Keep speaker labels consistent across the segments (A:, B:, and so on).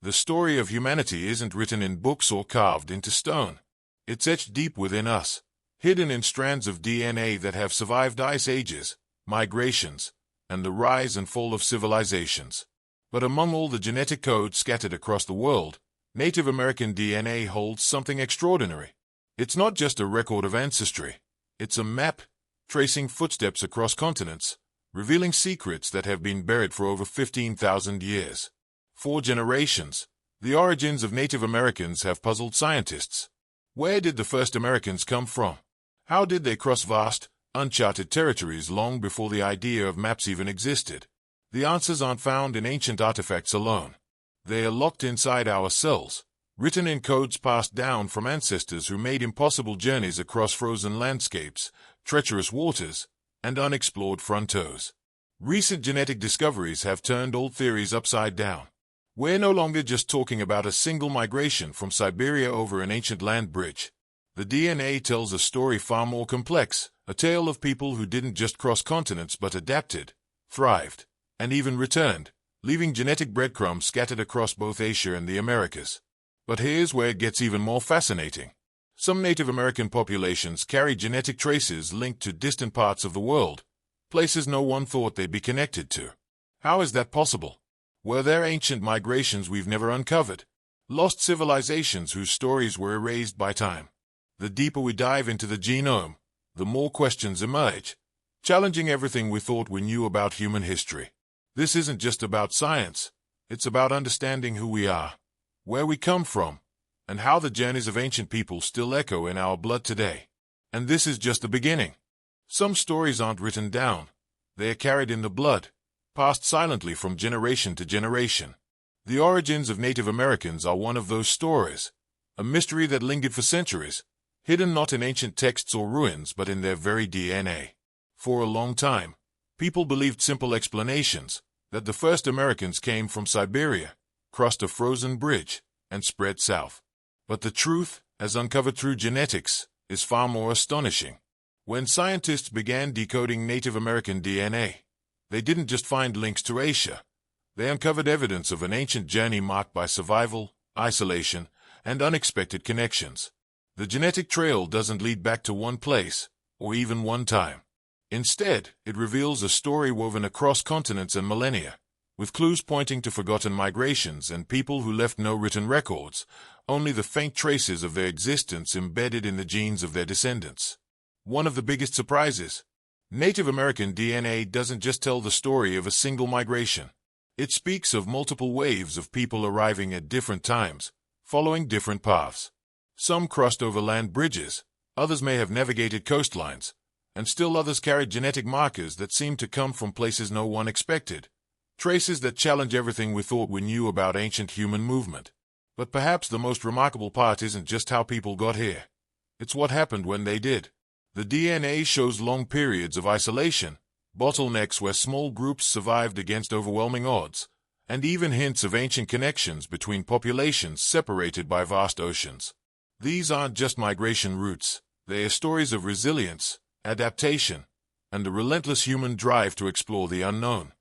A: The story of humanity isn't written in books or carved into stone. It's etched deep within us, hidden in strands of DNA that have survived ice ages, migrations, and the rise and fall of civilizations. But among all the genetic codes scattered across the world, Native American DNA holds something extraordinary. It's not just a record of ancestry. It's a map, tracing footsteps across continents, revealing secrets that have been buried for over 15,000 years. For generations, the origins of Native Americans have puzzled scientists. Where did the first Americans come from? How did they cross vast, uncharted territories long before the idea of maps even existed? The answers aren't found in ancient artifacts alone. They are locked inside our cells, written in codes passed down from ancestors who made impossible journeys across frozen landscapes, treacherous waters, and unexplored frontiers. Recent genetic discoveries have turned old theories upside down. We're no longer just talking about a single migration from Siberia over an ancient land bridge. The DNA tells a story far more complex, a tale of people who didn't just cross continents but adapted, thrived, and even returned, leaving genetic breadcrumbs scattered across both Asia and the Americas. But here's where it gets even more fascinating. Some Native American populations carry genetic traces linked to distant parts of the world, places no one thought they'd be connected to. How is that possible? Were there ancient migrations we've never uncovered? Lost civilizations whose stories were erased by time? The deeper we dive into the genome, the more questions emerge, challenging everything we thought we knew about human history. This isn't just about science. It's about understanding who we are, where we come from, and how the journeys of ancient people still echo in our blood today. And this is just the beginning. Some stories aren't written down. They are carried in the blood, passed silently from generation to generation. The origins of Native Americans are one of those stories, a mystery that lingered for centuries, hidden not in ancient texts or ruins but in their very DNA. For a long time, people believed simple explanations, that the first Americans came from Siberia, crossed a frozen bridge, and spread south. But the truth, as uncovered through genetics, is far more astonishing. When scientists began decoding Native American DNA, they didn't just find links to Asia. They uncovered evidence of an ancient journey marked by survival, isolation, and unexpected connections. The genetic trail doesn't lead back to one place, or even one time. Instead, it reveals a story woven across continents and millennia, with clues pointing to forgotten migrations and people who left no written records, only the faint traces of their existence embedded in the genes of their descendants. One of the biggest surprises: Native American DNA doesn't just tell the story of a single migration. It speaks of multiple waves of people arriving at different times, following different paths. Some crossed over land bridges, others may have navigated coastlines, and still others carried genetic markers that seem to come from places no one expected. Traces that challenge everything we thought we knew about ancient human movement. But perhaps the most remarkable part isn't just how people got here. It's what happened when they did. The DNA shows long periods of isolation, bottlenecks where small groups survived against overwhelming odds, and even hints of ancient connections between populations separated by vast oceans. These aren't just migration routes. They are stories of resilience, adaptation, and the relentless human drive to explore the unknown.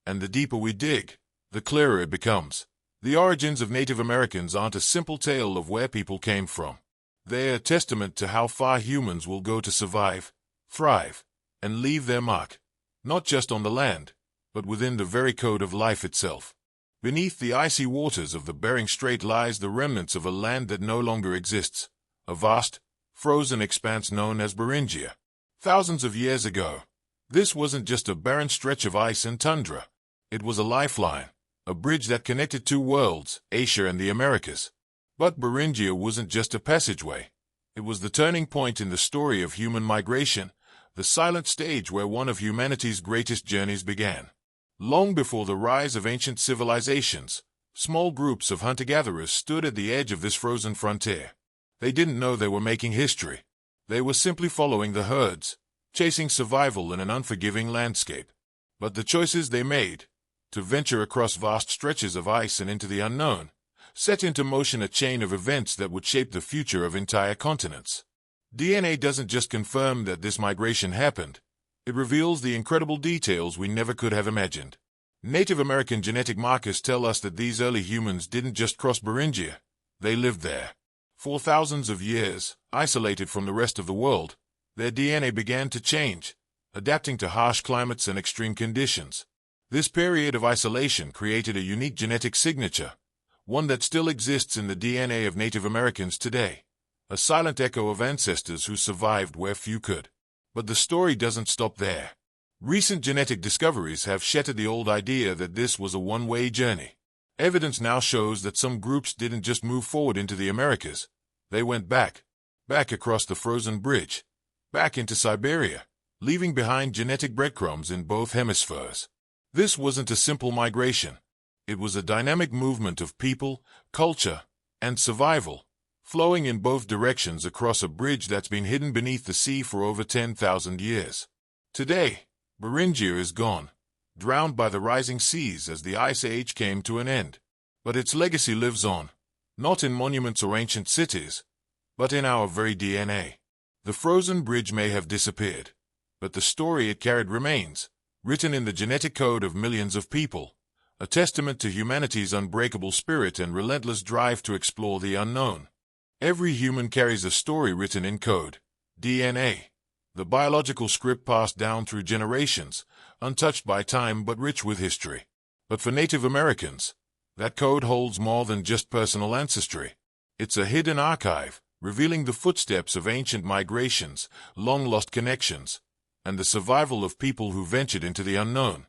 A: And the deeper we dig, the clearer it becomes. The origins of Native Americans aren't a simple tale of where people came from. They are a testament to how far humans will go to survive, thrive, and leave their mark, not just on the land, but within the very code of life itself. Beneath the icy waters of the Bering Strait lies the remnants of a land that no longer exists, a vast, frozen expanse known as Beringia. Thousands of years ago, this wasn't just a barren stretch of ice and tundra. It was a lifeline, a bridge that connected two worlds, Asia and the Americas. But Beringia wasn't just a passageway. It was the turning point in the story of human migration, the silent stage where one of humanity's greatest journeys began. Long before the rise of ancient civilizations, small groups of hunter-gatherers stood at the edge of this frozen frontier. They didn't know they were making history. They were simply following the herds, chasing survival in an unforgiving landscape. But the choices they made, to venture across vast stretches of ice and into the unknown, set into motion a chain of events that would shape the future of entire continents. DNA doesn't just confirm that this migration happened. It reveals the incredible details we never could have imagined. Native American genetic markers tell us that these early humans didn't just cross Beringia, they lived there. For thousands of years, isolated from the rest of the world, their DNA began to change, adapting to harsh climates and extreme conditions. This period of isolation created a unique genetic signature, one that still exists in the DNA of Native Americans today, a silent echo of ancestors who survived where few could. But the story doesn't stop there. Recent genetic discoveries have shattered the old idea that this was a one-way journey. Evidence now shows that some groups didn't just move forward into the Americas. They went back across the frozen bridge, back into Siberia, leaving behind genetic breadcrumbs in both hemispheres. This wasn't a simple migration. It was a dynamic movement of people, culture, and survival, flowing in both directions across a bridge that's been hidden beneath the sea for over 10,000 years. Today, Beringia is gone, drowned by the rising seas as the Ice Age came to an end. But its legacy lives on, not in monuments or ancient cities, but in our very DNA. The frozen bridge may have disappeared, but the story it carried remains, written in the genetic code of millions of people, a testament to humanity's unbreakable spirit and relentless drive to explore the unknown. Every human carries a story written in code, DNA, the biological script passed down through generations, untouched by time but rich with history. But for Native Americans, that code holds more than just personal ancestry. It's a hidden archive, revealing the footsteps of ancient migrations, long-lost connections, and the survival of people who ventured into the unknown.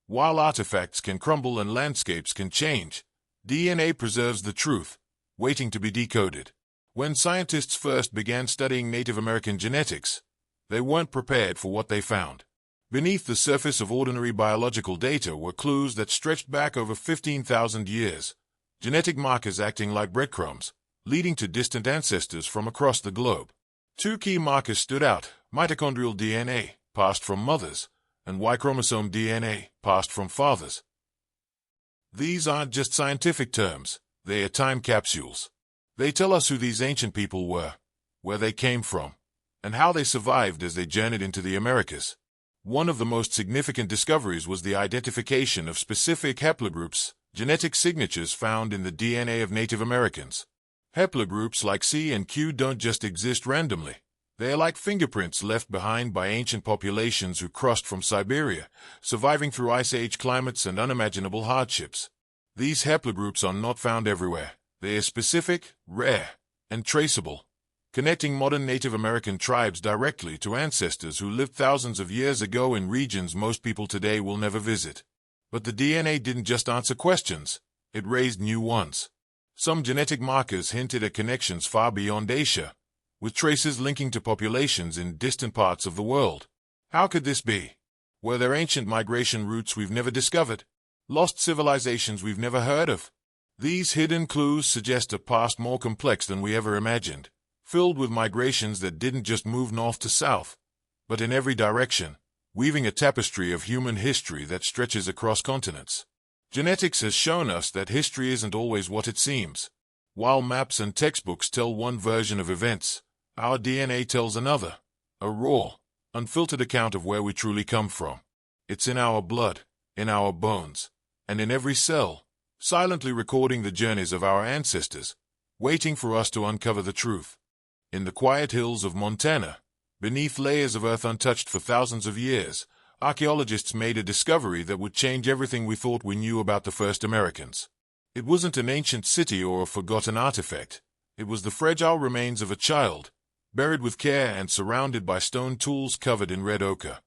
A: While artifacts can crumble and landscapes can change, DNA preserves the truth, waiting to be decoded. When scientists first began studying Native American genetics, they weren't prepared for what they found. Beneath the surface of ordinary biological data were clues that stretched back over 15,000 years, genetic markers acting like breadcrumbs, leading to distant ancestors from across the globe. Two key markers stood out: mitochondrial DNA, passed from mothers, and Y-chromosome DNA, passed from fathers. These aren't just scientific terms, they are time capsules. They tell us who these ancient people were, where they came from, and how they survived as they journeyed into the Americas. One of the most significant discoveries was the identification of specific haplogroups, genetic signatures found in the DNA of Native Americans. Haplogroups like C and Q don't just exist randomly. They are like fingerprints left behind by ancient populations who crossed from Siberia, surviving through Ice Age climates and unimaginable hardships. These haplogroups are not found everywhere. They are specific, rare, and traceable, connecting modern Native American tribes directly to ancestors who lived thousands of years ago in regions most people today will never visit. But the DNA didn't just answer questions, it raised new ones. Some genetic markers hinted at connections far beyond Asia, with traces linking to populations in distant parts of the world. How could this be? Were there ancient migration routes we've never discovered? Lost civilizations we've never heard of? These hidden clues suggest a past more complex than we ever imagined, filled with migrations that didn't just move north to south, but in every direction, weaving a tapestry of human history that stretches across continents. Genetics has shown us that history isn't always what it seems. While maps and textbooks tell one version of events, our DNA tells another, a raw, unfiltered account of where we truly come from. It's in our blood, in our bones, and in every cell, silently recording the journeys of our ancestors, waiting for us to uncover the truth. In the quiet hills of Montana, beneath layers of earth untouched for thousands of years, archaeologists made a discovery that would change everything we thought we knew about the first Americans. It wasn't an ancient city or a forgotten artifact. It was the fragile remains of a child, buried with care and surrounded by stone tools covered in red ochre.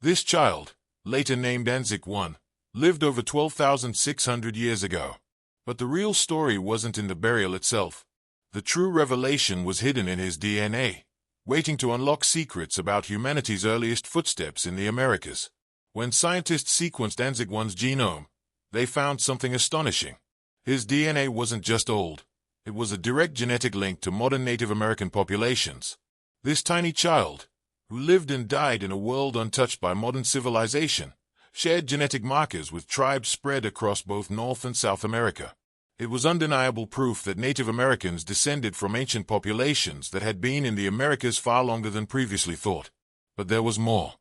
A: This child, later named Anzac I, lived over 12,600 years ago. But the real story wasn't in the burial itself. The true revelation was hidden in his DNA, waiting to unlock secrets about humanity's earliest footsteps in the Americas. When scientists sequenced Anzac I's genome, they found something astonishing. His DNA wasn't just old. It was a direct genetic link to modern Native American populations. This tiny child, who lived and died in a world untouched by modern civilization, shared genetic markers with tribes spread across both North and South America. It was undeniable proof that Native Americans descended from ancient populations that had been in the Americas far longer than previously thought. But there was more.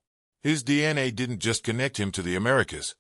A: His DNA didn't just connect him to the Americas.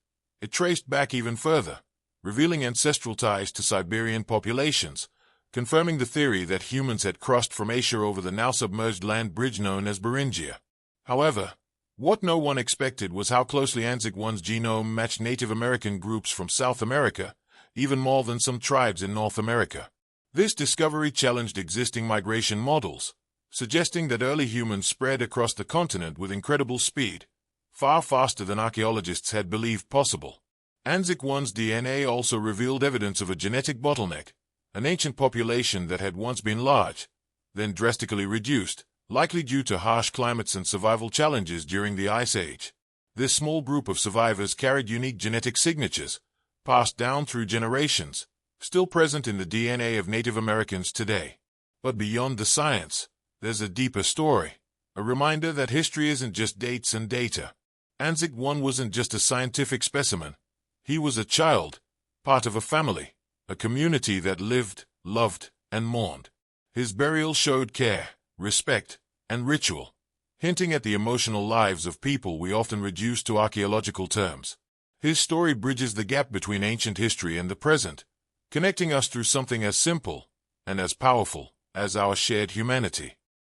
A: It traced back even further, revealing ancestral ties to Siberian populations, confirming the theory that humans had crossed from Asia over the now-submerged land bridge known as Beringia. However, what no one expected was how closely Ancestry 1's genome matched Native American groups from South America, even more than some tribes in North America. This discovery challenged existing migration models, suggesting that early humans spread across the continent with incredible speed, far faster than archaeologists had believed possible. Ancestry 1's DNA also revealed evidence of a genetic bottleneck, an ancient population that had once been large, then drastically reduced, likely due to harsh climates and survival challenges during the Ice Age. This small group of survivors carried unique genetic signatures, passed down through generations, still present in the DNA of Native Americans today. But beyond the science, there's a deeper story, a reminder that history isn't just dates and data. Ancestry 1 wasn't just a scientific specimen. He was a child, part of a family, a community that lived, loved, and mourned. His burial showed care, respect, and ritual, hinting at the emotional lives of people we often reduce to archaeological terms. His story bridges the gap between ancient history and the present, connecting us through something as simple and as powerful as our shared humanity.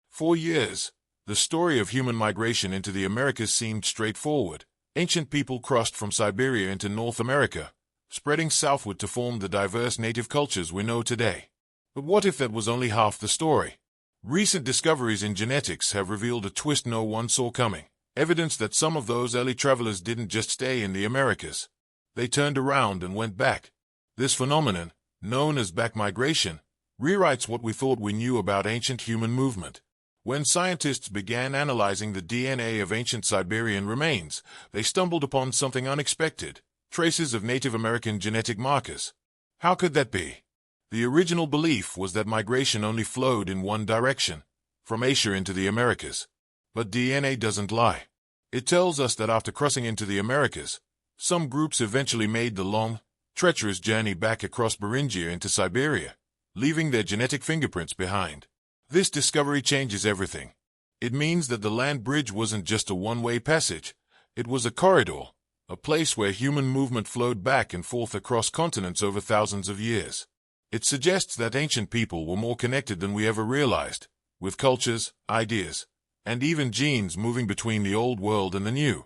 A: For years, the story of human migration into the Americas seemed straightforward. Ancient people crossed from Siberia into North America, spreading southward to form the diverse native cultures we know today. But what if that was only half the story? Recent discoveries in genetics have revealed a twist no one saw coming, evidence that some of those early travelers didn't just stay in the Americas. They turned around and went back. This phenomenon, known as back migration, rewrites what we thought we knew about ancient human movement. When scientists began analyzing the DNA of ancient Siberian remains, they stumbled upon something unexpected: traces of Native American genetic markers. How could that be? The original belief was that migration only flowed in one direction, from Asia into the Americas. But DNA doesn't lie. It tells us that after crossing into the Americas, some groups eventually made the long, treacherous journey back across Beringia into Siberia, leaving their genetic fingerprints behind. This discovery changes everything. It means that the land bridge wasn't just a one-way passage. It was a corridor, a place where human movement flowed back and forth across continents over thousands of years. It suggests that ancient people were more connected than we ever realized, with cultures, ideas, and even genes moving between the old world and the new.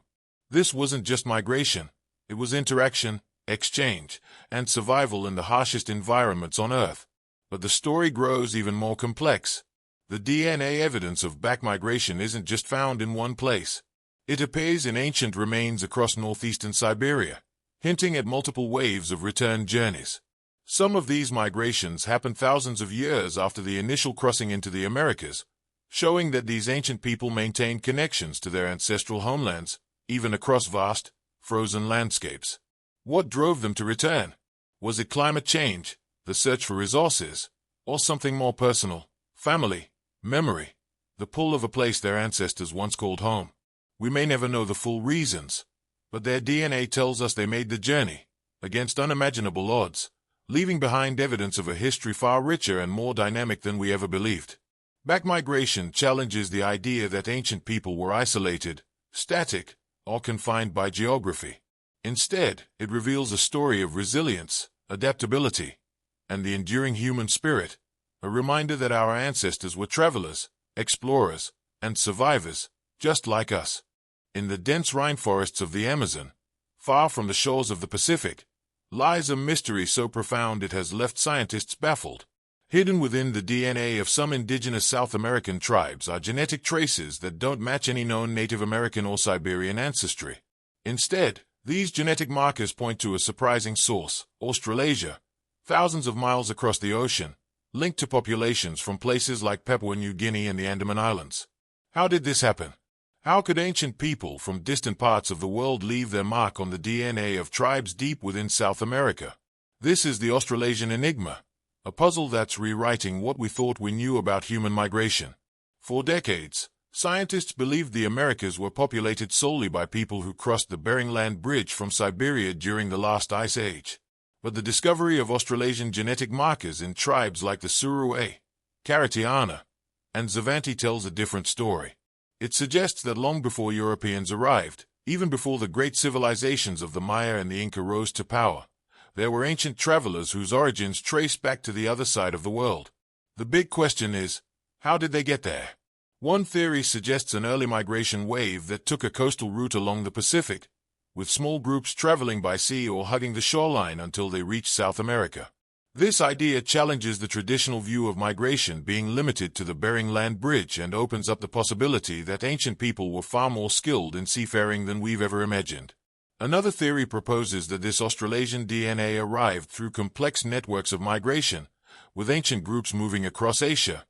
A: This wasn't just migration. It was interaction, exchange, and survival in the harshest environments on Earth. But the story grows even more complex. The DNA evidence of back migration isn't just found in one place. It appears in ancient remains across northeastern Siberia, hinting at multiple waves of return journeys. Some of these migrations happened thousands of years after the initial crossing into the Americas, showing that these ancient people maintained connections to their ancestral homelands, even across vast, frozen landscapes. What drove them to return? Was it climate change, the search for resources, or something more personal? Family, memory, the pull of a place their ancestors once called home. We may never know the full reasons, but their DNA tells us they made the journey, against unimaginable odds, leaving behind evidence of a history far richer and more dynamic than we ever believed. Back migration challenges the idea that ancient people were isolated, static, or confined by geography. Instead, it reveals a story of resilience, adaptability, and the enduring human spirit, a reminder that our ancestors were travelers, explorers, and survivors, just like us. In the dense rainforests of the Amazon, far from the shores of the Pacific, lies a mystery so profound it has left scientists baffled. Hidden within the DNA of some indigenous South American tribes are genetic traces that don't match any known Native American or Siberian ancestry. Instead, these genetic markers point to a surprising source: Australasia, thousands of miles across the ocean, linked to populations from places like Papua New Guinea and the Andaman Islands. How did this happen? How could ancient people from distant parts of the world leave their mark on the DNA of tribes deep within South America? This is the Australasian Enigma, a puzzle that's rewriting what we thought we knew about human migration. For decades, scientists believed the Americas were populated solely by people who crossed the Bering Land Bridge from Siberia during the last ice age. But the discovery of Australasian genetic markers in tribes like the Surue, Karatiana, and Xavanti tells a different story. It suggests that long before Europeans arrived, Even before the great civilizations of the Maya and the Inca rose to power, there were ancient travelers whose origins trace back to the other side of the world. The big question is, how did they get there? One theory suggests an early migration wave that took a coastal route along the Pacific, with small groups traveling by sea or hugging the shoreline until they reached South America. This idea challenges the traditional view of migration being limited to the Bering Land Bridge and opens up the possibility that ancient people were far more skilled in seafaring than we've ever imagined. Another theory proposes that this Australasian DNA arrived through complex networks of migration, with ancient groups moving across Asia,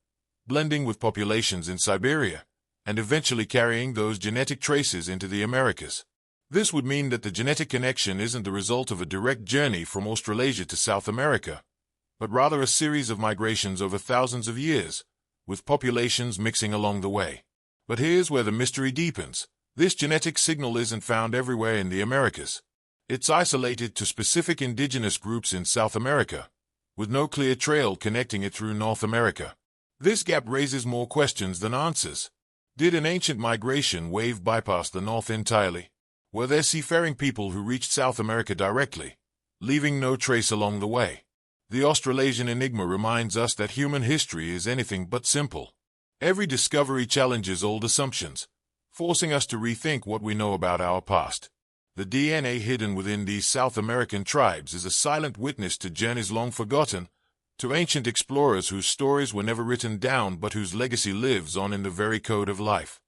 A: blending with populations in Siberia, and eventually carrying those genetic traces into the Americas. This would mean that the genetic connection isn't the result of a direct journey from Australasia to South America, but rather a series of migrations over thousands of years, with populations mixing along the way. But here's where the mystery deepens. This genetic signal isn't found everywhere in the Americas. It's isolated to specific indigenous groups in South America, with no clear trail connecting it through North America. This gap raises more questions than answers. Did an ancient migration wave bypass the North entirely? Were there seafaring people who reached South America directly, leaving no trace along the way? The Australasian Enigma reminds us that human history is anything but simple. Every discovery challenges old assumptions, forcing us to rethink what we know about our past. The DNA hidden within these South American tribes is a silent witness to journeys long forgotten, to ancient explorers whose stories were never written down but whose legacy lives on in the very code of life.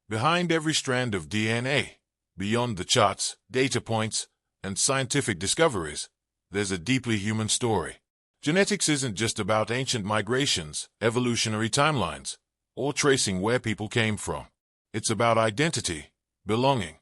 A: Behind every strand of DNA, beyond the charts, data points, and scientific discoveries, there's a deeply human story. Genetics isn't just about ancient migrations, evolutionary timelines, or tracing where people came from. It's about identity, belonging,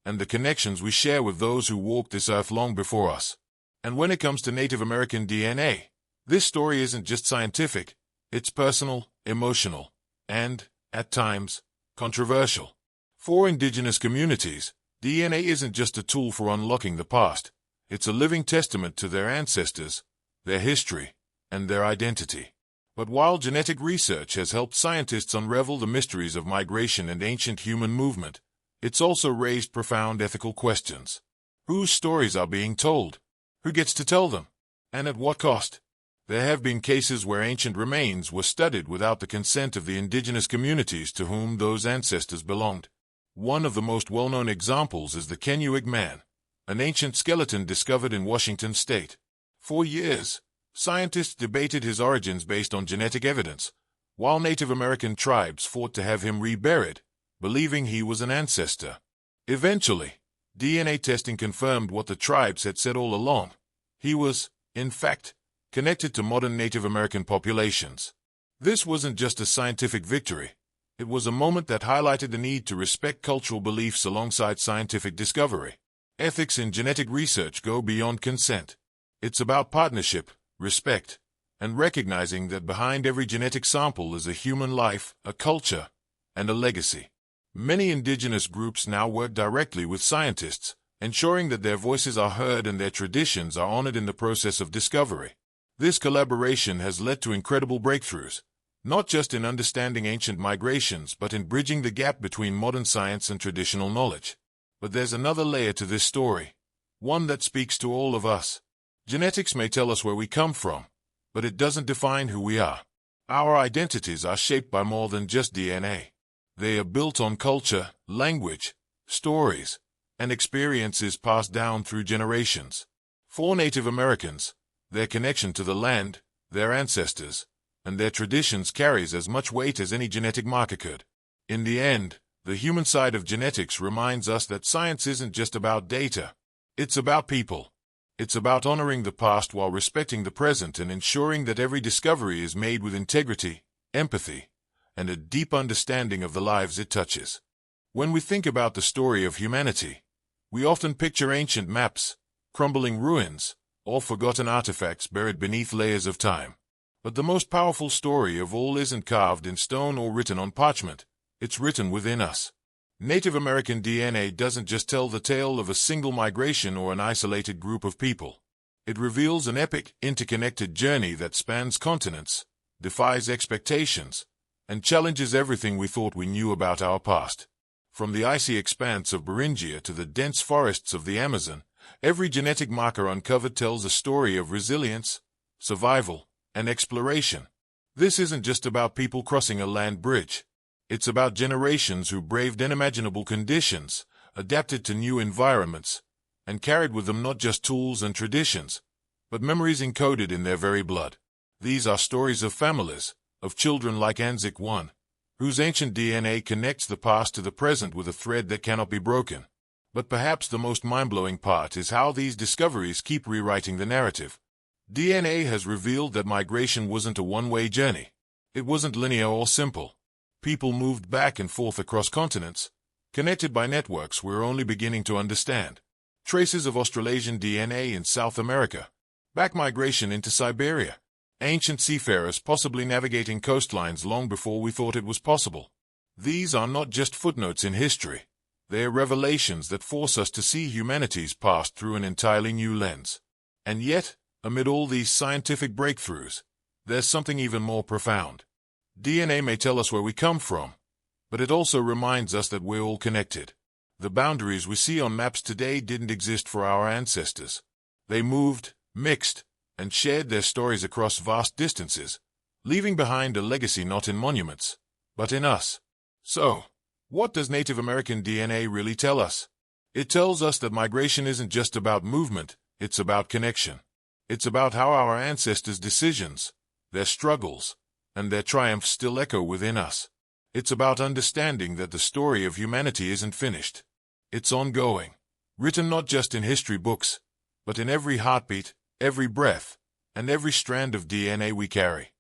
A: and the connections we share with those who walked this earth long before us. And when it comes to Native American DNA, this story isn't just scientific, it's personal, emotional, and, at times, controversial. For indigenous communities, DNA isn't just a tool for unlocking the past, it's a living testament to their ancestors, their history, and their identity. But while genetic research has helped scientists unravel the mysteries of migration and ancient human movement, it's also raised profound ethical questions. Whose stories are being told? Who gets to tell them? And at what cost? There have been cases where ancient remains were studied without the consent of the indigenous communities to whom those ancestors belonged. One of the most well-known examples is the Kennewick Man, an ancient skeleton discovered in Washington state. For years, scientists debated his origins based on genetic evidence, while Native American tribes fought to have him reburied, believing he was an ancestor. Eventually, DNA testing confirmed what the tribes had said all along. He was, in fact, connected to modern Native American populations. This wasn't just a scientific victory. It was a moment that highlighted the need to respect cultural beliefs alongside scientific discovery. Ethics in genetic research go beyond consent. It's about partnership, respect, and recognizing that behind every genetic sample is a human life, a culture, and a legacy. Many indigenous groups now work directly with scientists, ensuring that their voices are heard and their traditions are honored in the process of discovery. This collaboration has led to incredible breakthroughs, not just in understanding ancient migrations but in bridging the gap between modern science and traditional knowledge. But there's another layer to this story, one that speaks to all of us. Genetics may tell us where we come from, but it doesn't define who we are. Our identities are shaped by more than just DNA. They are built on culture, language, stories, and experiences passed down through generations. For Native Americans, their connection to the land, their ancestors, and their traditions carries as much weight as any genetic marker could. In the end, the human side of genetics reminds us that science isn't just about data. It's about people. It's about honoring the past while respecting the present and ensuring that every discovery is made with integrity, empathy, and a deep understanding of the lives it touches. When we think about the story of humanity, we often picture ancient maps, crumbling ruins, or forgotten artifacts buried beneath layers of time. But the most powerful story of all isn't carved in stone or written on parchment. It's written within us. Native American DNA doesn't just tell the tale of a single migration or an isolated group of people. It reveals an epic, interconnected journey that spans continents, defies expectations, and challenges everything we thought we knew about our past. From the icy expanse of Beringia to the dense forests of the Amazon, every genetic marker uncovered tells a story of resilience, survival, and exploration. This isn't just about people crossing a land bridge. It's about generations who braved unimaginable conditions, adapted to new environments, and carried with them not just tools and traditions, but memories encoded in their very blood. These are stories of families, of children like Anzac 1, whose ancient DNA connects the past to the present with a thread that cannot be broken. But perhaps the most mind-blowing part is how these discoveries keep rewriting the narrative. DNA has revealed that migration wasn't a one-way journey. It wasn't linear or simple. People moved back and forth across continents, connected by networks we're only beginning to understand. Traces of Australasian DNA in South America, back migration into Siberia, ancient seafarers possibly navigating coastlines long before we thought it was possible. These are not just footnotes in history. They are revelations that force us to see humanity's past through an entirely new lens. And yet, amid all these scientific breakthroughs, there's something even more profound. DNA may tell us where we come from, but it also reminds us that we're all connected. The boundaries we see on maps today didn't exist for our ancestors. They moved, mixed, and shared their stories across vast distances, leaving behind a legacy not in monuments, but in us. So, what does Native American DNA really tell us? It tells us that migration isn't just about movement, it's about connection. It's about how our ancestors' decisions, their struggles, and their triumphs still echo within us. It's about understanding that the story of humanity isn't finished. It's ongoing, written not just in history books, but in every heartbeat, every breath, and every strand of DNA we carry.